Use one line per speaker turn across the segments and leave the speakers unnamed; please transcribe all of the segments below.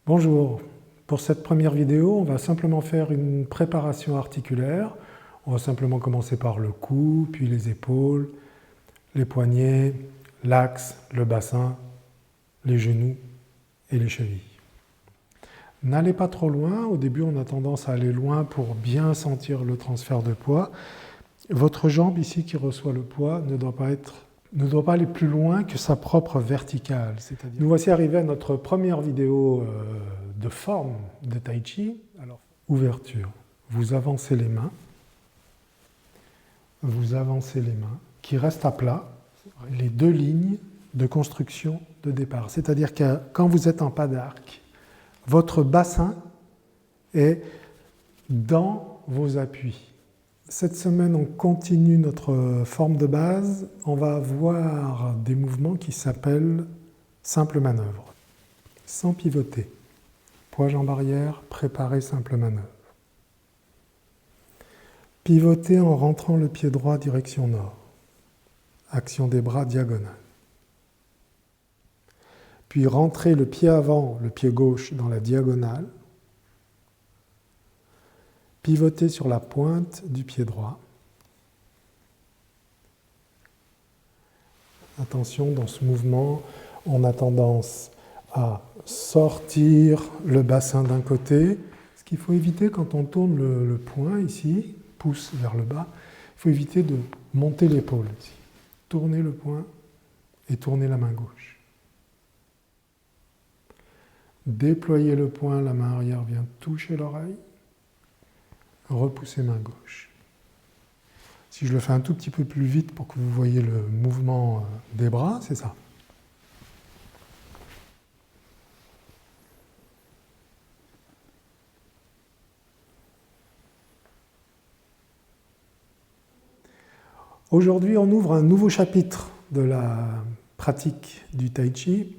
Bonjour, pour cette première vidéo, on va simplement faire une préparation articulaire. On va simplement commencer par le cou, puis les épaules, les poignets, l'axe, le bassin, les genoux et les chevilles. N'allez pas trop loin, au début on a tendance à aller loin pour bien sentir le transfert de poids. Votre jambe ici qui reçoit le poids ne doit pas aller plus loin que sa propre verticale. Nous voici arrivés à notre première vidéo de forme de Tai Chi. Alors, ouverture. Vous avancez les mains qui restent à plat, les deux lignes de construction de départ. C'est-à-dire que quand vous êtes en pas d'arc, votre bassin est dans vos appuis. Cette semaine, on continue notre forme de base. On va avoir des mouvements qui s'appellent simple manœuvre, sans pivoter. Poids jambe arrière, préparer simple manœuvre. Pivoter en rentrant le pied droit direction nord. Action des bras diagonale. Puis rentrer le pied avant, le pied gauche dans la diagonale. Pivoter sur la pointe du pied droit. Attention, dans ce mouvement, on a tendance à sortir le bassin d'un côté. Ce qu'il faut éviter quand on tourne le poing ici, pouce vers le bas, il faut éviter de monter l'épaule ici. Tourner le poing et tourner la main gauche. Déployer le poing, la main arrière vient toucher l'oreille. Repousser main gauche. Si je le fais un tout petit peu plus vite pour que vous voyez le mouvement des bras, c'est ça. Aujourd'hui, on ouvre un nouveau chapitre de la pratique du Tai Chi.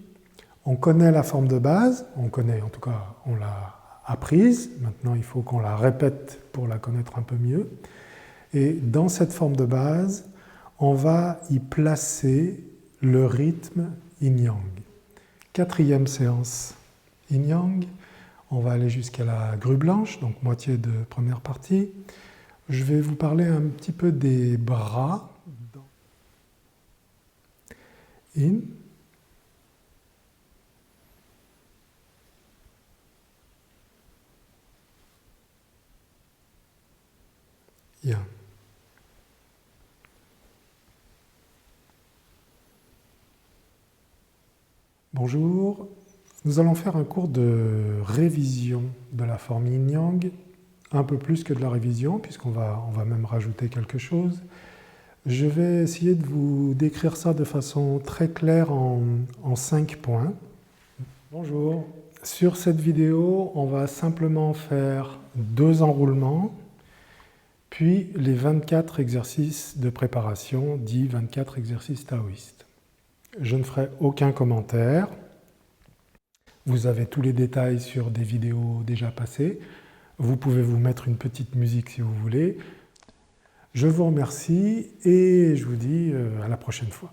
On connaît la forme de base, en tout cas, on l'a apprise. Maintenant, il faut qu'on la répète pour la connaître un peu mieux. Et dans cette forme de base, on va y placer le rythme Yin-Yang. 4e séance Yin-Yang. On va aller jusqu'à la grue blanche, donc moitié de première partie. Je vais vous parler un petit peu des bras. In. Yang. Bonjour, nous allons faire un cours de révision de la forme Yin-Yang, un peu plus que de la révision, puisqu'on va même rajouter quelque chose. Je vais essayer de vous décrire ça de façon très claire en 5 points. Bonjour. Sur cette vidéo, on va simplement faire 2 enroulements, puis les 24 exercices de préparation, dits 24 exercices taoïstes. Je ne ferai aucun commentaire. Vous avez tous les détails sur des vidéos déjà passées. Vous pouvez vous mettre une petite musique si vous voulez. Je vous remercie et je vous dis à la prochaine fois.